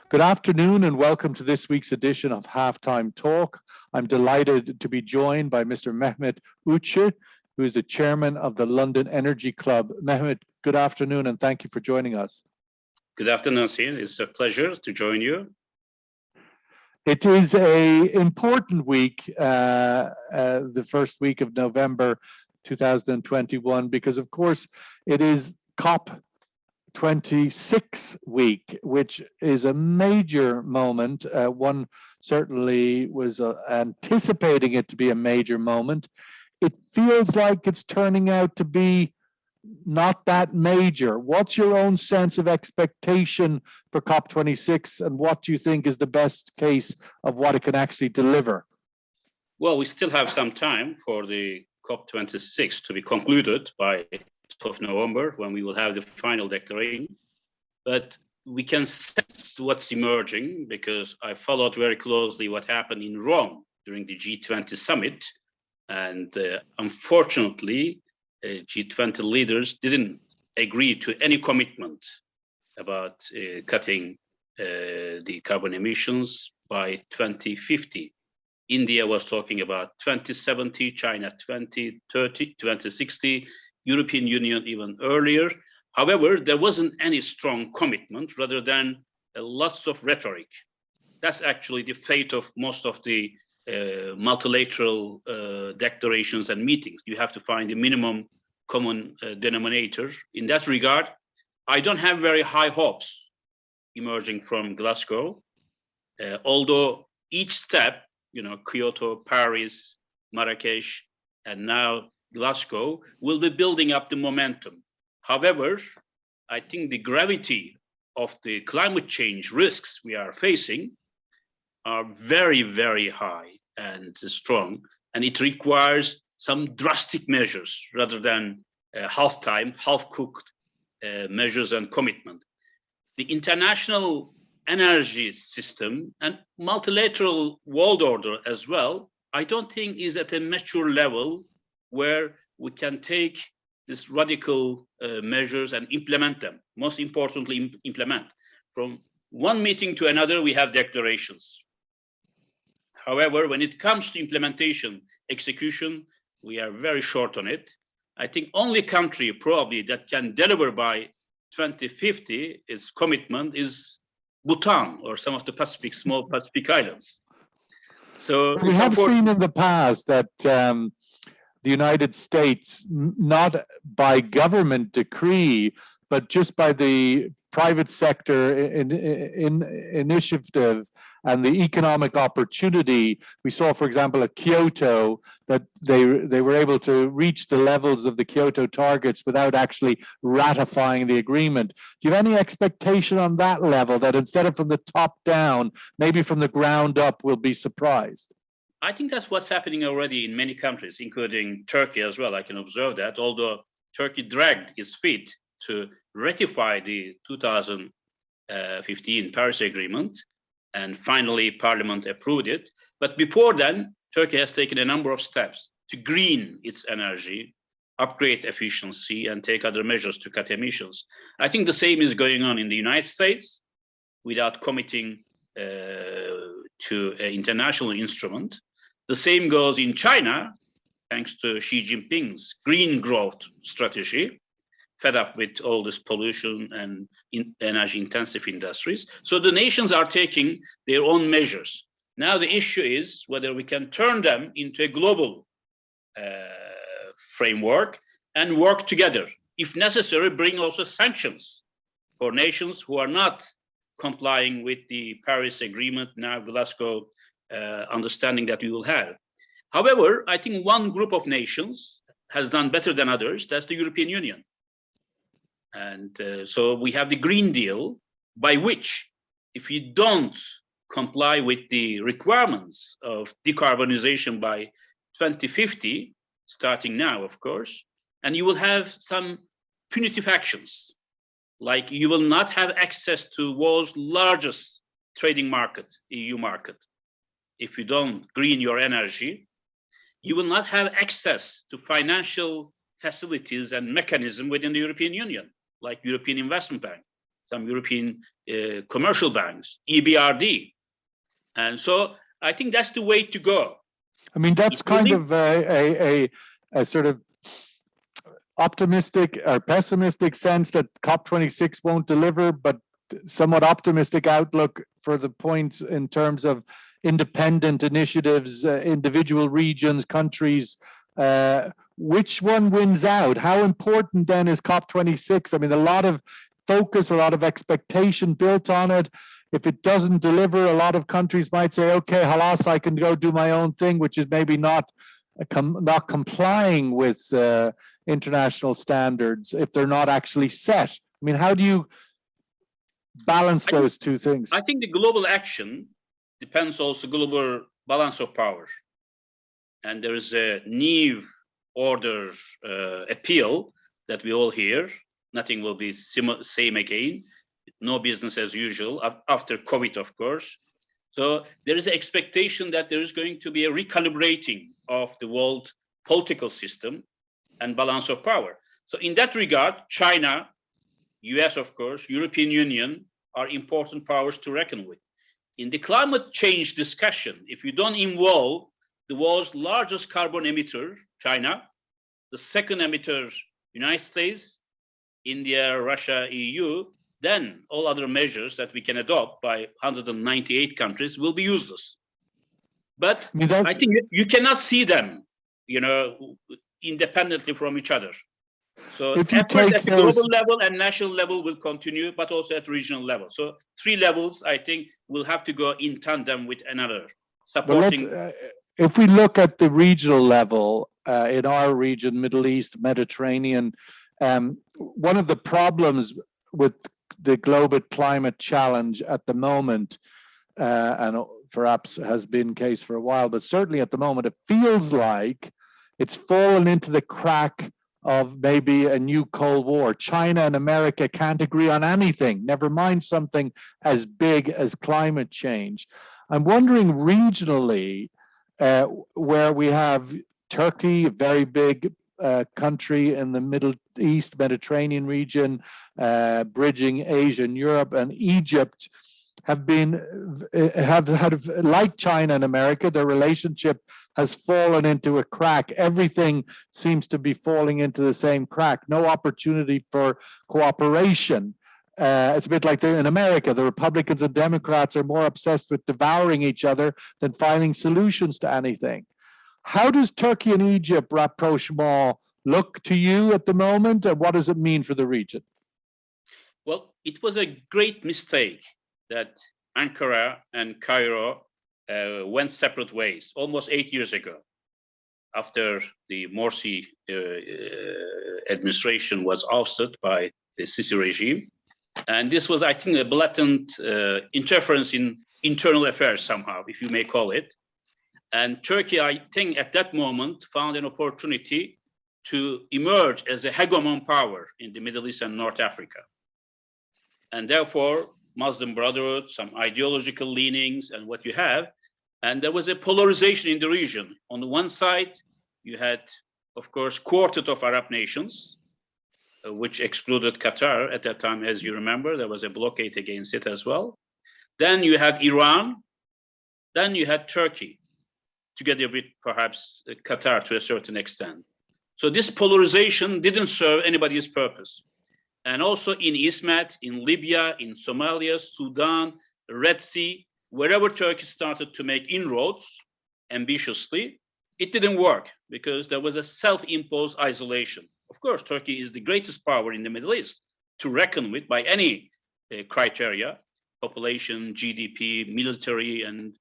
Good afternoon and welcome to this week's edition of Halftime Talk. I'm delighted to be joined by Mr. Mehmet Öğütçü, who is the chairman of the London Energy Club. Mehmet, good afternoon and thank you for joining us. Good afternoon, Ian. It's a pleasure to join you. It is an important week, the first week of November 2021, because of course it is COP26 week, which is a major moment. One certainly was anticipating it to be a major moment. It feels like it's turning out to be not that major. What's your own sense of expectation for COP26, and what do you think is the best case of what it can actually deliver? Well, we still have some time for the COP26 to be concluded by of November, when we will have the final declaration. But we can sense what's emerging, because I followed very closely what happened in Rome during the G20 summit. And unfortunately, G20 leaders didn't agree to any commitment about cutting the carbon emissions by 2050. India was talking about 2070, China 2030, 2060, European Union even earlier. However, there wasn't any strong commitment rather than lots of rhetoric. That's actually the fate of most of the multilateral declarations and meetings. You have to find the minimum common denominator. In that regard, I don't have very high hopes emerging from Glasgow, although each step, Kyoto, Paris, Marrakesh, and now Glasgow, will be building up the momentum. However, I think the gravity of the climate change risks we are facing are very, very high and strong, and it requires some drastic measures rather than half-time, half-cooked measures and commitment. The international energy system and multilateral world order as well, I don't think is at a mature level where we can take these radical measures and implement them. Most importantly, implement. From one meeting to another, we have declarations. However, when it comes to implementation, execution, we are very short on it. I think only country probably that can deliver by 2050 its commitment is Bhutan or some of the small Pacific islands. So we have seen in the past that the United States, not by government decree, but just by the private sector initiative and the economic opportunity. We saw, for example, at Kyoto, that they were able to reach the levels of the Kyoto targets without actually ratifying the agreement. Do you have any expectation on that level, that instead of from the top down, maybe from the ground up, we'll be surprised? I think that's what's happening already in many countries, including Turkey as well. I can observe that, although Turkey dragged its feet to ratify the 2015 Paris Agreement, and finally Parliament approved it. But before then, Turkey has taken a number of steps to green its energy, upgrade efficiency, and take other measures to cut emissions. I think the same is going on in the United States without committing to an international instrument. The same goes in China, thanks to Xi Jinping's green growth strategy, fed up with all this pollution and energy-intensive industries. So the nations are taking their own measures. Now the issue is whether we can turn them into a global framework and work together. If necessary, bring also sanctions for nations who are not complying with the Paris Agreement, now Glasgow understanding that we will have. However, I think one group of nations has done better than others. That's the European Union. And so we have the Green Deal, by which if you don't comply with the requirements of decarbonization by 2050, starting now, of course, and you will have some punitive actions, like you will not have access to world's largest trading market, EU market. If you don't green your energy, you will not have access to financial facilities and mechanism within the European Union, like European Investment Bank. some European commercial banks, EBRD. And so I think that's the way to go. I mean, that's kind of a sort of optimistic or pessimistic sense that COP26 won't deliver, but somewhat optimistic outlook for the points in terms of independent initiatives, individual regions, countries. Which one wins out? How important then is COP26? I mean, a lot of focus, a lot of expectation built on it. If it doesn't deliver, a lot of countries might say, okay, halas, I can go do my own thing, which is maybe not complying with international standards if they're not actually set. I mean, how do you balance those two things? I think the global action depends also global balance of power. And there is a new order appeal that we all hear. Nothing will be same again. No business as usual after COVID, of course. So there is an expectation that there is going to be a recalibrating of the world political system and balance of power. So in that regard, China, US, of course, European Union are important powers to reckon with. In the climate change discussion, if you don't involve the world's largest carbon emitter, China, the second emitter, United States, India, Russia, EU, then all other measures that we can adopt by 198 countries will be useless. But I think you cannot see them, you know, independently from each other. So efforts at the global level and national level will continue, but also at regional level. So three levels, I think, will have to go in tandem with another, supporting. If we look at the regional level in our region, Middle East, Mediterranean, one of the problems with the global climate challenge at the moment, and perhaps has been case for a while, but certainly at the moment, it feels like it's fallen into the crack of maybe a new Cold War. China and America can't agree on anything, never mind something as big as climate change. I'm wondering regionally, where we have Turkey, a very big country in the Middle East, Mediterranean region, bridging Asia and Europe, and Egypt have like China and America, their relationship has fallen into a crack. Everything seems to be falling into the same crack. No opportunity for cooperation. It's a bit like in America, the Republicans and Democrats are more obsessed with devouring each other than finding solutions to anything. How does Turkey and Egypt rapprochement look to you at the moment, and what does it mean for the region? Well, it was a great mistake that Ankara and Cairo went separate ways almost 8 years ago, after the Morsi administration was ousted by the Sisi regime. And this was, I think, a blatant interference in internal affairs somehow, if you may call it. And Turkey, I think, at that moment found an opportunity to emerge as a hegemon power in the Middle East and North Africa. And therefore, Muslim Brotherhood, some ideological leanings and what you have. And there was a polarization in the region. On the one side, you had, of course, Quartet of Arab nations, which excluded Qatar at that time, as you remember. There was a blockade against it as well. Then you had Iran. Then you had Turkey, together with perhaps Qatar to a certain extent. So this polarization didn't serve anybody's purpose. And also in Ismet, in Libya, in Somalia, Sudan, Red Sea, wherever Turkey started to make inroads ambitiously, it didn't work because there was a self-imposed isolation. Of course, Turkey is the greatest power in the Middle East to reckon with by any criteria, population, GDP, military, and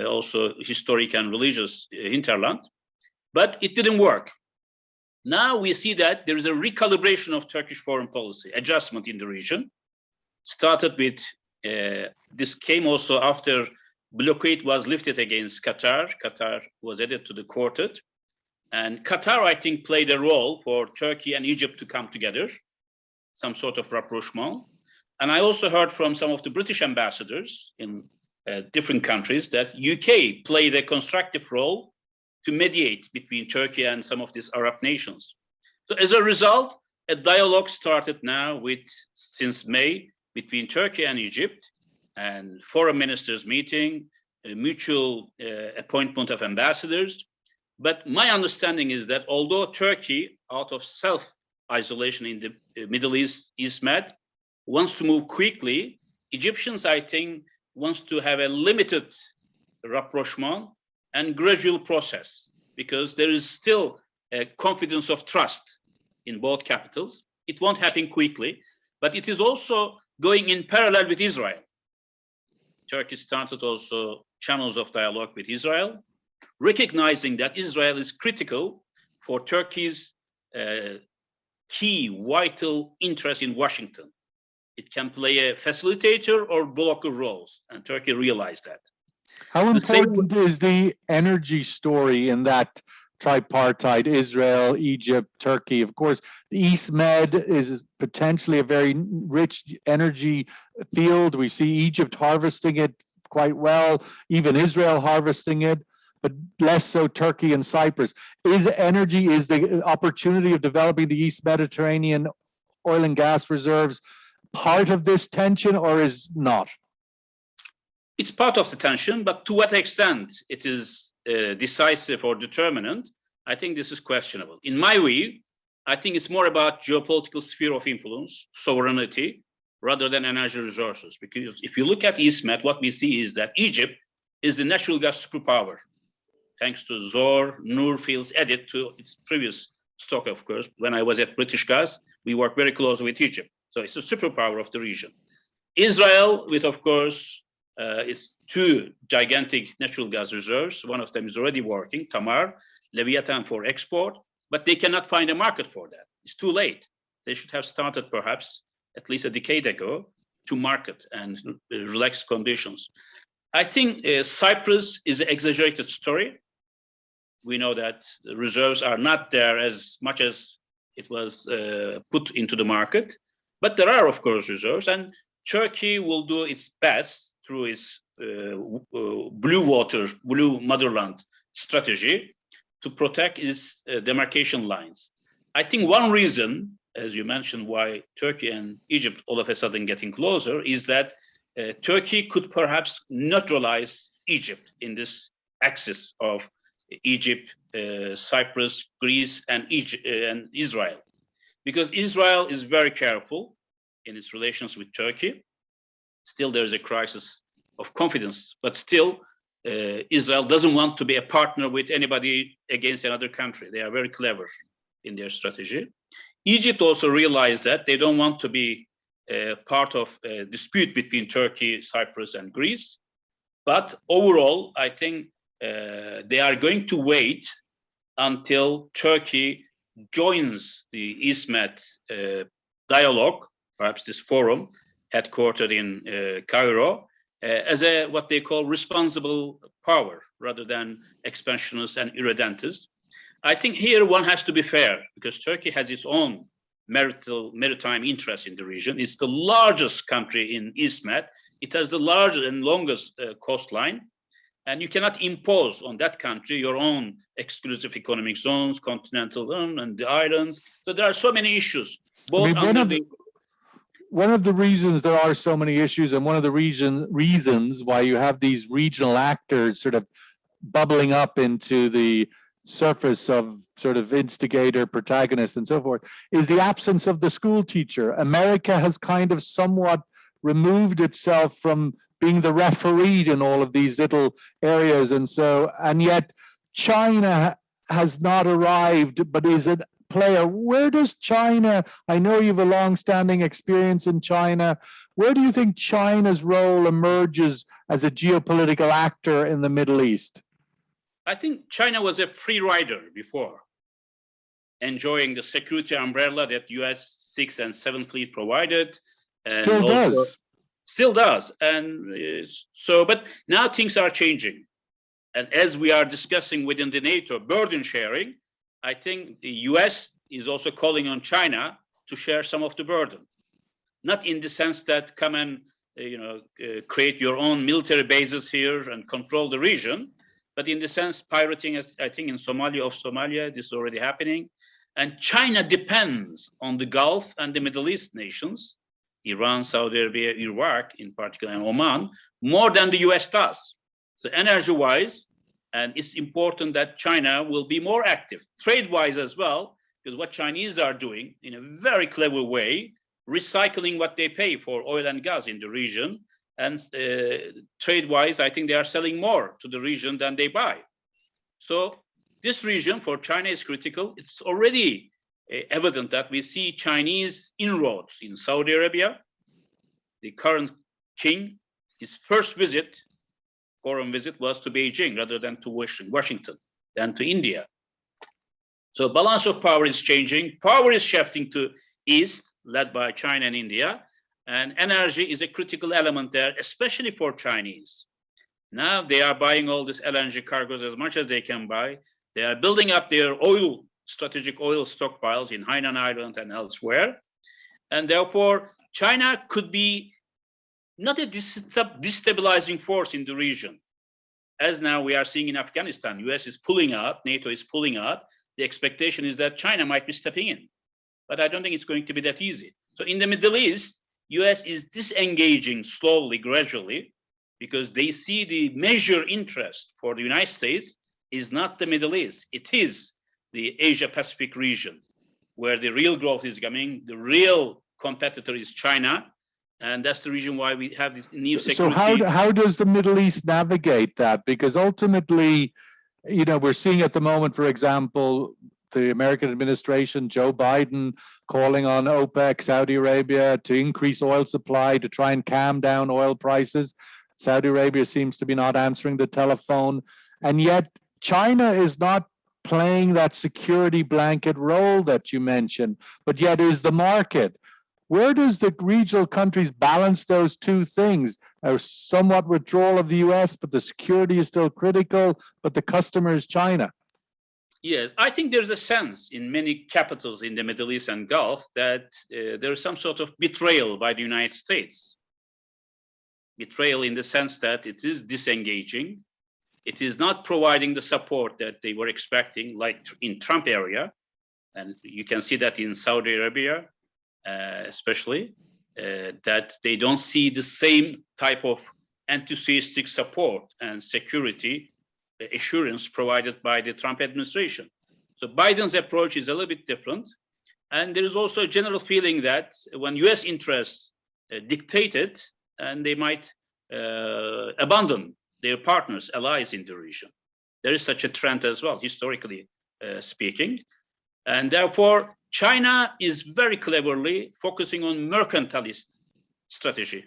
also historic and religious hinterland, but it didn't work. Now we see that there is a recalibration of Turkish foreign policy, adjustment in the region. Started with, this came also after blockade was lifted against Qatar. Qatar was added to the quartet. And Qatar, I think, played a role for Turkey and Egypt to come together, some sort of rapprochement. And I also heard from some of the British ambassadors in different countries that UK played a constructive role to mediate between Turkey and some of these Arab nations. So as a result, a dialogue started now since May between Turkey and Egypt, and foreign ministers meeting, a mutual appointment of ambassadors. But my understanding is that although Turkey, out of self-isolation in the Middle East, East Med, wants to move quickly, Egyptians, I think, wants to have a limited rapprochement and gradual process, because there is still a confidence of trust in both capitals. It won't happen quickly, but it is also going in parallel with Israel. Turkey started also channels of dialogue with Israel, recognizing that Israel is critical for Turkey's key vital interest in Washington. It can play a facilitator or blocker roles, and Turkey realized that. How important is the energy story in that tripartite, Israel, Egypt, Turkey? Of course, the East Med is potentially a very rich energy field. We see Egypt harvesting it quite well, even Israel harvesting it, but less so Turkey and Cyprus. Is the opportunity of developing the East Mediterranean oil and gas reserves part of this tension, or is not? It's part of the tension, but to what extent it is decisive or determinant, I think this is questionable. In my view, I think it's more about geopolitical sphere of influence, sovereignty, rather than energy resources. Because if you look at East Med, what we see is that Egypt is the natural gas superpower, thanks to Zohr, Noor fields added to its previous stock, of course. When I was at British Gas, we work very closely with Egypt. So it's a superpower of the region. Israel, with, of course, its two gigantic natural gas reserves. One of them is already working, Tamar, Leviathan for export, but they cannot find a market for that. It's too late. They should have started perhaps at least a decade ago to market and relax conditions. I think Cyprus is an exaggerated story. We know that the reserves are not there as much as it was put into the market, but there are, of course, reserves, and Turkey will do its best through its blue water, blue motherland strategy to protect its demarcation lines. I think one reason, as you mentioned, why Turkey and Egypt all of a sudden getting closer is that Turkey could perhaps neutralize Egypt in this axis of Egypt, Cyprus, Greece, and Israel. Because Israel is very careful in its relations with Turkey. Still, there is a crisis of confidence, but still, Israel doesn't want to be a partner with anybody against another country. They are very clever in their strategy. Egypt also realized that they don't want to be part of a dispute between Turkey, Cyprus, and Greece. But overall, I think they are going to wait until Turkey joins the East Med dialogue, perhaps this forum, headquartered in Cairo, as a what they call responsible power rather than expansionist and irredentist. I think here one has to be fair because Turkey has its own maritime interest in the region. It's the largest country in East Med. It has the largest and longest coastline, and you cannot impose on that country your own exclusive economic zones, continental zone, and the islands. So there are so many issues. Both one of the reasons there are so many issues, and one of the reasons why you have these regional actors sort of bubbling up into the surface of sort of instigator, protagonist, and so forth, is the absence of the school teacher. America has kind of somewhat removed itself from being the referee in all of these little areas, and yet China has not arrived, but is a player. Where does China, I know you have a long-standing experience in China, where do you think China's role emerges as a geopolitical actor in the Middle East? I think China was a free rider before, enjoying the security umbrella that US 6th and 7th Fleet provided. And still does. And so, but now things are changing. And as we are discussing within the NATO burden sharing, I think the US is also calling on China to share some of the burden. Not in the sense that come and create your own military bases here and control the region, but in the sense pirating, I think in Somalia, this is already happening. And China depends on the Gulf and the Middle East nations Iran, Saudi Arabia, Iraq in particular, and Oman, more than the US does. So energy-wise, and it's important that China will be more active, trade-wise as well, because what Chinese are doing in a very clever way, recycling what they pay for oil and gas in the region, and trade-wise, I think they are selling more to the region than they buy. So this region for China is critical. It's already evident that we see Chinese inroads in Saudi Arabia. The current king, his first visit, foreign visit, was to Beijing rather than to Washington, than to India. So balance of power is changing. Power is shifting to East, led by China and India. And energy is a critical element there, especially for Chinese. Now they are buying all this LNG cargoes as much as they can buy. They are building up their strategic oil stockpiles in Hainan Island and elsewhere. And therefore, China could be not a destabilizing force in the region. As now we are seeing in Afghanistan, US is pulling out, NATO is pulling out. The expectation is that China might be stepping in. But I don't think it's going to be that easy. So in the Middle East, US is disengaging slowly, gradually, because they see the major interest for the United States is not the Middle East. It is the Asia-Pacific region, where the real growth is coming. The real competitor is China. And that's the reason why we have this new security. So how does the Middle East navigate that? Because ultimately, you know, we're seeing at the moment, for example, the American administration, Joe Biden, calling on OPEC, Saudi Arabia to increase oil supply to try and calm down oil prices. Saudi Arabia seems to be not answering the telephone. And yet China is not playing that security blanket role that you mentioned, but yet is the market. Where does the regional countries balance those two things? A somewhat withdrawal of the US, but the security is still critical, but the customer is China. Yes, I think there's a sense in many capitals in the Middle East and Gulf that there is some sort of betrayal by the United States. Betrayal in the sense that it is disengaging. It is not providing the support that they were expecting, like in Trump area. And you can see that in Saudi Arabia, especially, that they don't see the same type of enthusiastic support and security assurance provided by the Trump administration. So Biden's approach is a little bit different. And there is also a general feeling that when US interests dictated, and they might abandon their partners, allies in the region. There is such a trend as well, historically speaking. And therefore, China is very cleverly focusing on mercantilist strategy,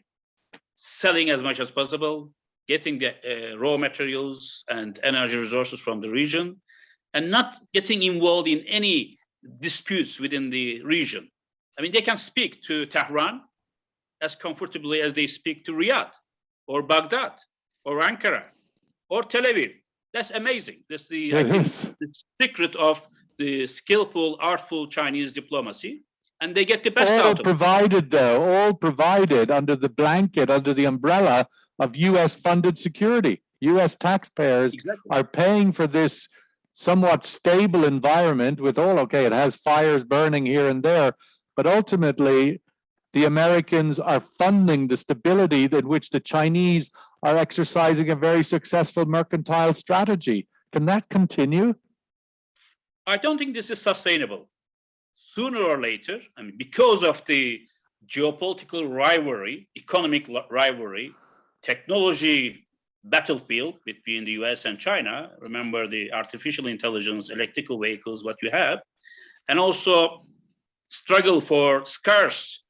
selling as much as possible, getting the raw materials and energy resources from the region, and not getting involved in any disputes within the region. I mean, they can speak to Tehran as comfortably as they speak to Riyadh, or Baghdad, or Ankara, or Tel Aviv. That's amazing. That's the, I think, the secret of the skillful, artful Chinese diplomacy, and they get the best out of it. All provided under the blanket, under the umbrella of US-funded security. US taxpayers are paying for this somewhat stable environment with all, okay, it has fires burning here and there, but ultimately, the Americans are funding the stability in which the Chinese are exercising a very successful mercantile strategy. Can that continue? I don't think this is sustainable. Sooner or later, I mean, because of the geopolitical rivalry, economic rivalry, technology battlefield between the US and China, remember the artificial intelligence, electrical vehicles, what you have, and also struggle for scarce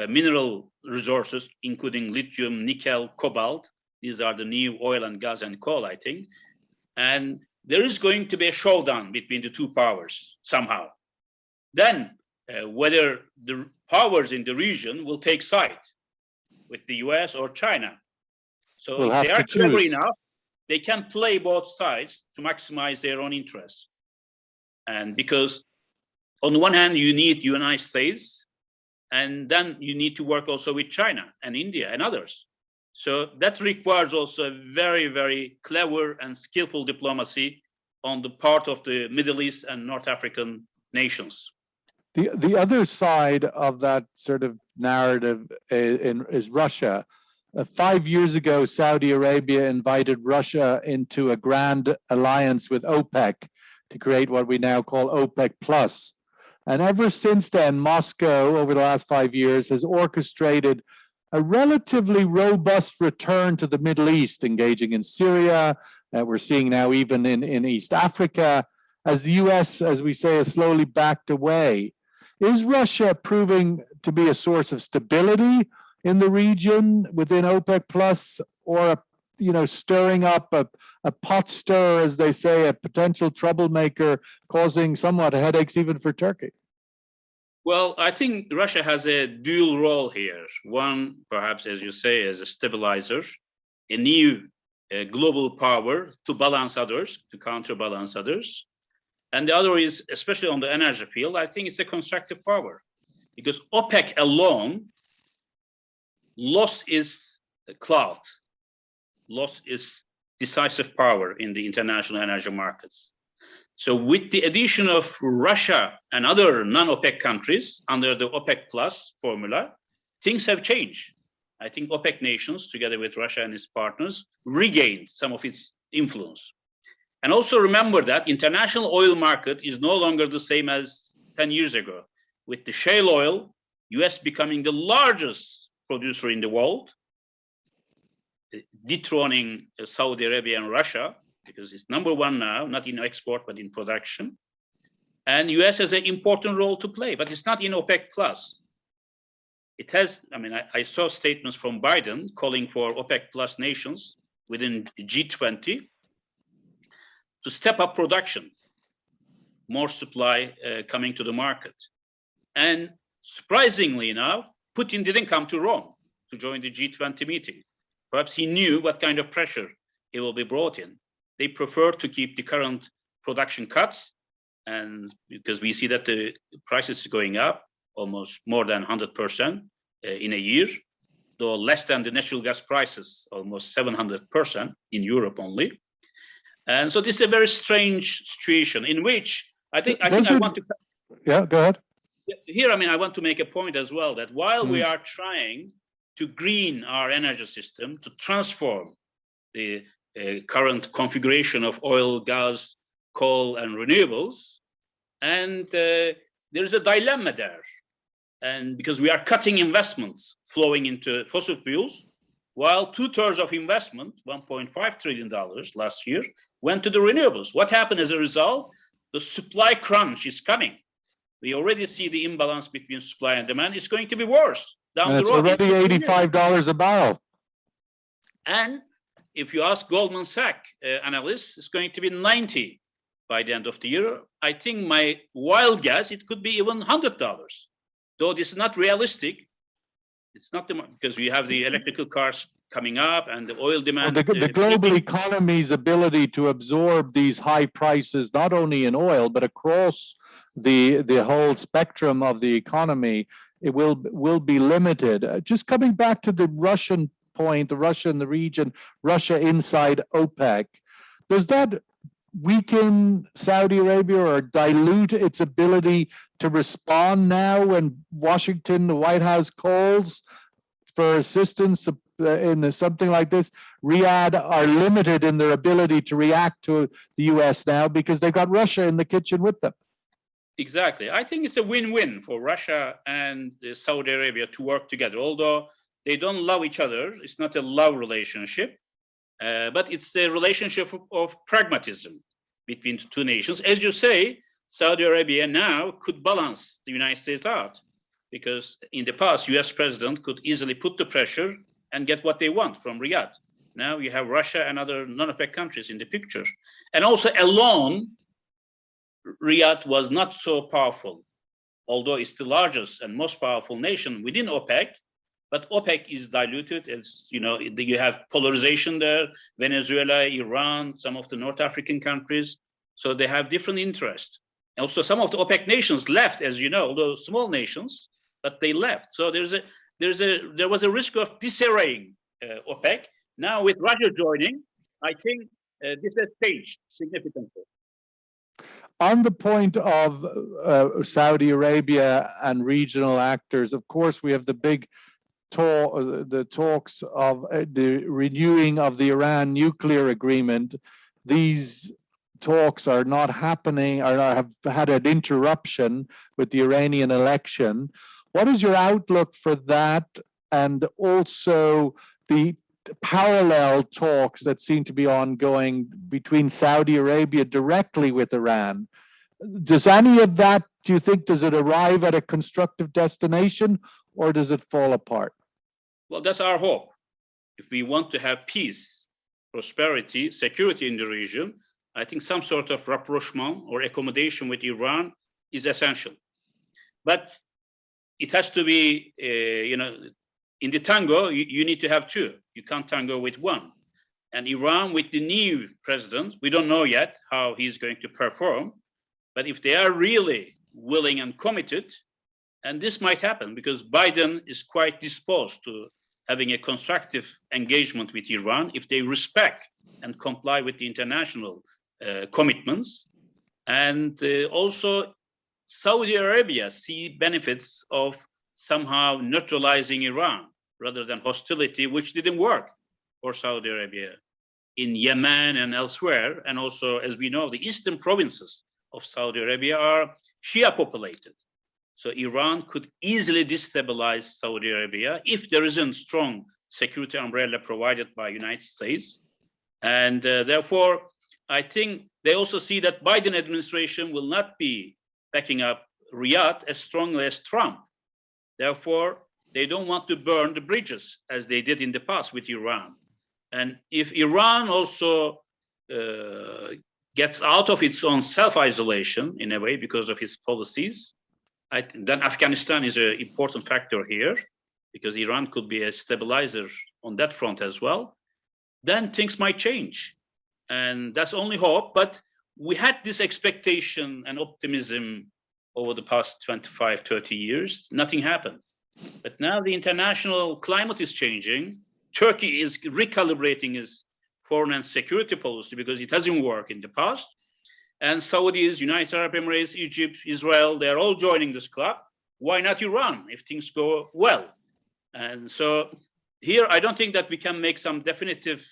mineral resources, including lithium, nickel, cobalt. These are the new oil and gas and coal, I think. And there is going to be a showdown between the two powers somehow. Then whether the powers in the region will take side with the US or China. So if they are clever enough, they can play both sides to maximize their own interests. And because on the one hand, you need United States, and then you need to work also with China and India and others. So that requires also a very, very clever and skillful diplomacy on the part of the Middle East and North African nations. The other side of that sort of narrative is Russia. 5 years ago, Saudi Arabia invited Russia into a grand alliance with OPEC to create what we now call OPEC Plus. And ever since then, Moscow, over the last 5 years, has orchestrated a relatively robust return to the Middle East, engaging in Syria. We're seeing now even in East Africa, as the US, as we say, has slowly backed away. Is Russia proving to be a source of stability in the region within OPEC Plus, or stirring up a pot stir, as they say, a potential troublemaker, causing somewhat headaches even for Turkey? Well, I think Russia has a dual role here. One, perhaps, as you say, as a stabilizer, a new global power to balance others, to counterbalance others. And the other is, especially on the energy field, I think it's a constructive power, because OPEC alone lost its clout, lost its decisive power in the international energy markets. So with the addition of Russia and other non-OPEC countries under the OPEC Plus formula, things have changed. I think OPEC nations, together with Russia and its partners, regained some of its influence. And also remember that international oil market is no longer the same as 10 years ago. With the shale oil, US becoming the largest producer in the world, dethroning Saudi Arabia and Russia, because it's number one now, not in export, but in production. And US has an important role to play, but it's not in OPEC Plus. It has, I saw statements from Biden calling for OPEC Plus nations within G20 to step up production, more supply coming to the market. And surprisingly now, Putin didn't come to Rome to join the G20 meeting. Perhaps he knew what kind of pressure he will be brought in. They prefer to keep the current production cuts, and because we see that the prices is going up almost more than 100% in a year, though less than the natural gas prices, almost 700% in Europe only. And so this is a very strange situation in which I want to. Yeah, go ahead. Here, I want to make a point as well, that while we are trying to green our energy system, to transform the current configuration of oil, gas, coal, and renewables, and there is a dilemma there. And because we are cutting investments flowing into fossil fuels, while 2/3 of investment, $1.5 trillion last year, went to the renewables. What happened as a result? The supply crunch is coming. We already see the imbalance between supply and demand. It's going to be worse down the road. It's already $85 a barrel. And if you ask Goldman Sachs analysts, it's going to be 90 by the end of the year. I think my wild guess, it could be even $100. Though this is not realistic. It's not because we have the electrical cars coming up and the oil demand. Well, the global economy's ability to absorb these high prices, not only in oil, but across the whole spectrum of the economy, it will be limited. Just coming back to the Russian point, the Russia in the region, Russia inside OPEC, does that weaken Saudi Arabia or dilute its ability to respond now when Washington, the White House, calls for assistance in something like this? Riyadh are limited in their ability to react to the US now because they've got Russia in the kitchen with them. Exactly. I think it's a win-win for Russia and Saudi Arabia to work together. Although they don't love each other, it's not a love relationship, but it's a relationship of pragmatism between the two nations. As you say, Saudi Arabia now could balance the United States out, because in the past, US president could easily put the pressure and get what they want from Riyadh. Now you have Russia and other non-OPEC countries in the picture. And also alone, Riyadh was not so powerful, although it's the largest and most powerful nation within OPEC, but OPEC is diluted. As you know, you have polarization there, Venezuela, Iran, some of the North African countries. So they have different interests. Also, some of the OPEC nations left, as you know, although small nations, but they left. So there was a risk of disarraying OPEC. Now with Russia joining, I think this has changed significantly. On the point of Saudi Arabia and regional actors, of course, we have the big talks of the renewing of the Iran nuclear agreement. These talks are not happening, or have had an interruption with the Iranian election. What is your outlook for that, and also the parallel talks that seem to be ongoing between Saudi Arabia directly with Iran? Does any of that, do you think, does it arrive at a constructive destination, or does it fall apart? Well, that's our hope. If we want to have peace, prosperity, security in the region, I think some sort of rapprochement or accommodation with Iran is essential. But it has to be, in the tango, you need to have two. You can't tango with one. And Iran, with the new president, we don't know yet how he's going to perform. But if they are really willing and committed, and this might happen because Biden is quite disposed to having a constructive engagement with Iran if they respect and comply with the international commitments. And also Saudi Arabia see benefits of somehow neutralizing Iran rather than hostility, which didn't work for Saudi Arabia in Yemen and elsewhere. And also, as we know, the eastern provinces of Saudi Arabia are Shia populated. So Iran could easily destabilize Saudi Arabia if there isn't strong security umbrella provided by United States. And therefore, I think they also see that Biden administration will not be backing up Riyadh as strongly as Trump. Therefore, they don't want to burn the bridges as they did in the past with Iran. And if Iran also gets out of its own self-isolation in a way because of its policies, then Afghanistan is an important factor here because Iran could be a stabilizer on that front as well. Then things might change. And that's only hope. But we had this expectation and optimism over the past 25, 30 years. Nothing happened. But now the international climate is changing. Turkey is recalibrating its foreign and security policy because it hasn't worked in the past. And Saudis, United Arab Emirates, Egypt, Israel, they're all joining this club. Why not Iran if things go well? And so here, I don't think that we can make some definitive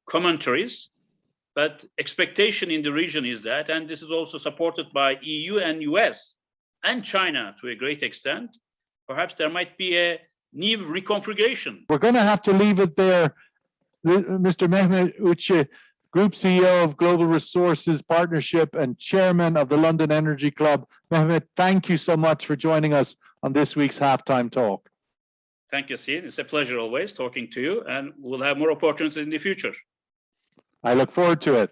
commentaries, but expectation in the region is that, and this is also supported by EU and US and China to a great extent, perhaps there might be a new reconfiguration. We're going to have to leave it there. Mr. Mehmet Öğütçü, Group CEO of Global Resources Partnership and Chairman of the London Energy Club. Mehmet, thank you so much for joining us on this week's Halftime Talk. Thank you, Sid. It's a pleasure always talking to you, and we'll have more opportunities in the future. I look forward to it.